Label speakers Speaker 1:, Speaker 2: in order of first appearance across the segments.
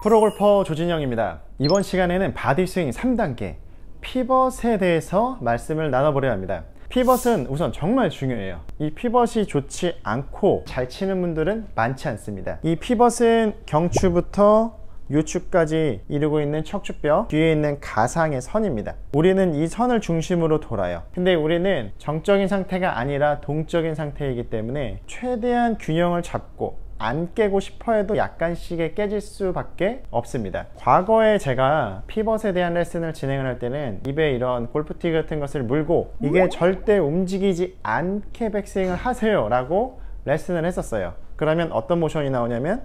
Speaker 1: 프로골퍼 조진영입니다. 이번 시간에는 바디스윙 3단계 피벗에 대해서 말씀을 나눠보려 합니다. 피벗은 우선 정말 중요해요. 이 피벗이 좋지 않고 잘 치는 분들은 많지 않습니다. 이 피벗은 경추부터 요추까지 이루고 있는 척추뼈 뒤에 있는 가상의 선입니다. 우리는 이 선을 중심으로 돌아요. 근데 우리는 정적인 상태가 아니라 동적인 상태이기 때문에 최대한 균형을 잡고 안 깨고 싶어 해도 약간씩의 깨질 수밖에 없습니다. 과거에 제가 피벗에 대한 레슨을 진행을 할 때는 입에 이런 골프티 같은 것을 물고 이게 절대 움직이지 않게 백스윙을 하세요 라고 레슨을 했었어요. 그러면 어떤 모션이 나오냐면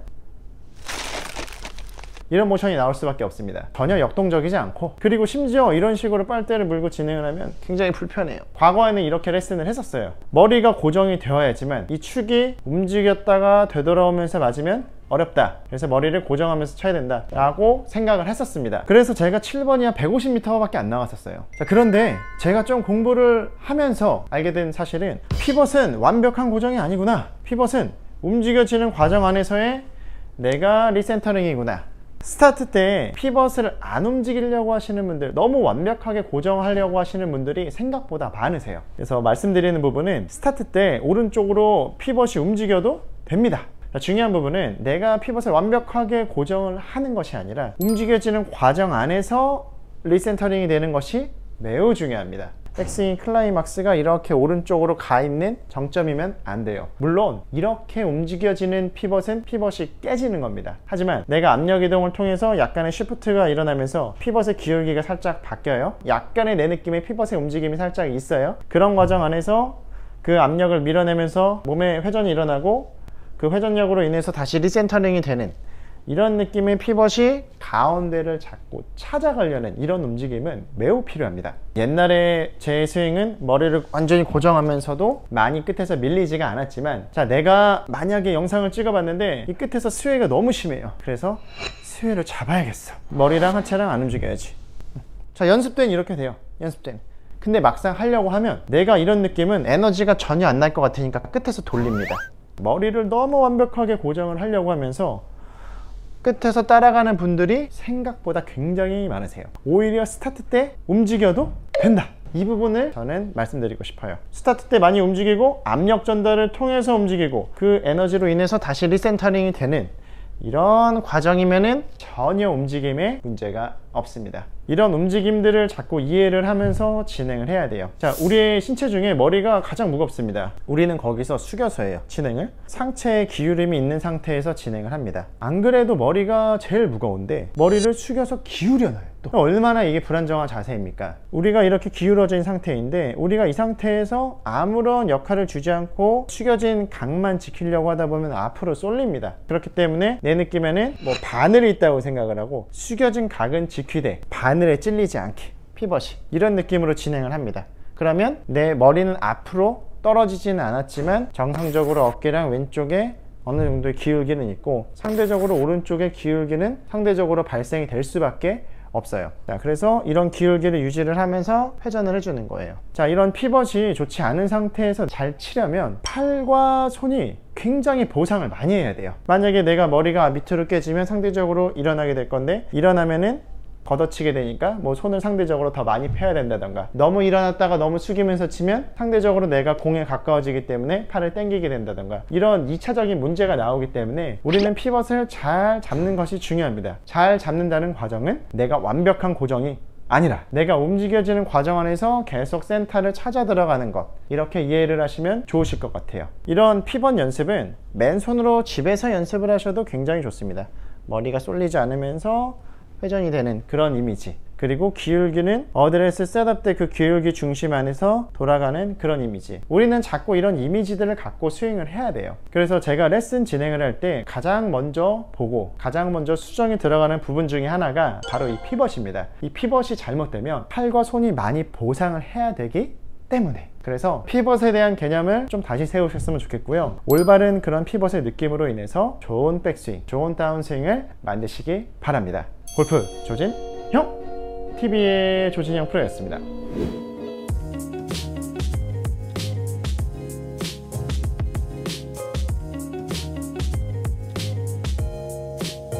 Speaker 1: 이런 모션이 나올 수밖에 없습니다. 전혀 역동적이지 않고, 그리고 심지어 이런 식으로 빨대를 물고 진행을 하면 굉장히 불편해요. 과거에는 이렇게 레슨을 했었어요. 머리가 고정이 되어야지만 이 축이 움직였다가 되돌아오면서 맞으면 어렵다, 그래서 머리를 고정하면서 쳐야 된다 라고 생각을 했었습니다. 그래서 제가 7번이 한 150m 밖에 안 나왔었어요. 자, 그런데 제가 좀 공부를 하면서 알게 된 사실은 피벗은 완벽한 고정이 아니구나, 피벗은 움직여지는 과정 안에서의 내가 리센터링이구나. 스타트 때 피벗을 안 움직이려고 하시는 분들, 너무 완벽하게 고정하려고 하시는 분들이 생각보다 많으세요. 그래서 말씀드리는 부분은 스타트 때 오른쪽으로 피벗이 움직여도 됩니다. 중요한 부분은 내가 피벗을 완벽하게 고정을 하는 것이 아니라 움직여지는 과정 안에서 리센터링이 되는 것이 매우 중요합니다. 백스윙 클라이막스가 이렇게 오른쪽으로 가 있는 정점이면 안 돼요. 물론 이렇게 움직여지는 피벗은 피벗이 깨지는 겁니다. 하지만 내가 압력 이동을 통해서 약간의 쉬프트가 일어나면서 피벗의 기울기가 살짝 바뀌어요. 약간의 내 느낌의 피벗의 움직임이 살짝 있어요. 그런 과정 안에서 그 압력을 밀어내면서 몸에 회전이 일어나고 그 회전력으로 인해서 다시 리센터링이 되는 이런 느낌의 피벗이 가운데를 잡고 찾아가려는 이런 움직임은 매우 필요합니다. 옛날에 제 스윙은 머리를 완전히 고정하면서도 많이 끝에서 밀리지가 않았지만, 자, 내가 만약에 영상을 찍어봤는데 이 끝에서 스웨이가 너무 심해요. 그래서 스웨이를 잡아야겠어. 머리랑 하체랑 안 움직여야지. 자, 연습 때는 이렇게 돼요. 연습 때는. 근데 막상 하려고 하면 내가 이런 느낌은 에너지가 전혀 안 날 것 같으니까 끝에서 돌립니다. 머리를 너무 완벽하게 고정을 하려고 하면서 끝에서 따라가는 분들이 생각보다 굉장히 많으세요. 오히려 스타트 때 움직여도 된다, 이 부분을 저는 말씀드리고 싶어요. 스타트 때 많이 움직이고 압력 전달을 통해서 움직이고 그 에너지로 인해서 다시 리센터링이 되는 이런 과정이면은 전혀 움직임에 문제가 없습니다. 이런 움직임들을 자꾸 이해를 하면서 진행을 해야 돼요. 자, 우리의 신체 중에 머리가 가장 무겁습니다. 우리는 거기서 숙여서 해요. 진행을 상체에 기울임이 있는 상태에서 진행을 합니다. 안 그래도 머리가 제일 무거운데 머리를 숙여서 기울여 놔요. 또 얼마나 이게 불안정한 자세입니까? 우리가 이렇게 기울어진 상태인데 우리가 이 상태에서 아무런 역할을 주지 않고 숙여진 각만 지키려고 하다 보면 앞으로 쏠립니다. 그렇기 때문에 내 느낌에는 뭐 바늘이 있다고 생각을 하고 숙여진 각은 지키되 바늘에 찔리지 않게 피벗이 이런 느낌으로 진행을 합니다. 그러면 내 머리는 앞으로 떨어지지는 않았지만 정상적으로 어깨랑 왼쪽에 어느 정도의 기울기는 있고 상대적으로 오른쪽의 기울기는 상대적으로 발생이 될 수밖에 없어요. 자, 그래서 이런 기울기를 유지를 하면서 회전을 해주는 거예요. 자, 이런 피벗이 좋지 않은 상태에서 잘 치려면 팔과 손이 굉장히 보상을 많이 해야 돼요. 만약에 내가 머리가 밑으로 깨지면 상대적으로 일어나게 될 건데, 일어나면은 걷어치게 되니까 뭐 손을 상대적으로 더 많이 펴야 된다던가, 너무 일어났다가 너무 숙이면서 치면 상대적으로 내가 공에 가까워지기 때문에 팔을 당기게 된다던가, 이런 2차적인 문제가 나오기 때문에 우리는 피벗을 잘 잡는 것이 중요합니다. 잘 잡는다는 과정은 내가 완벽한 고정이 아니라 내가 움직여지는 과정 안에서 계속 센터를 찾아 들어가는 것, 이렇게 이해를 하시면 좋으실 것 같아요. 이런 피벗 연습은 맨손으로 집에서 연습을 하셔도 굉장히 좋습니다. 머리가 쏠리지 않으면서 회전이 되는 그런 이미지, 그리고 기울기는 어드레스 셋업 때 그 기울기 중심 안에서 돌아가는 그런 이미지. 우리는 자꾸 이런 이미지들을 갖고 스윙을 해야 돼요. 그래서 제가 레슨 진행을 할 때 가장 먼저 보고 가장 먼저 수정이 들어가는 부분 중에 하나가 바로 이 피벗입니다. 이 피벗이 잘못되면 팔과 손이 많이 보상을 해야 되기 때문에, 그래서 피벗에 대한 개념을 좀 다시 세우셨으면 좋겠고요. 올바른 그런 피벗의 느낌으로 인해서 좋은 백스윙, 좋은 다운스윙을 만드시기 바랍니다. 골프 조진형 TV의 조진영 프로였습니다.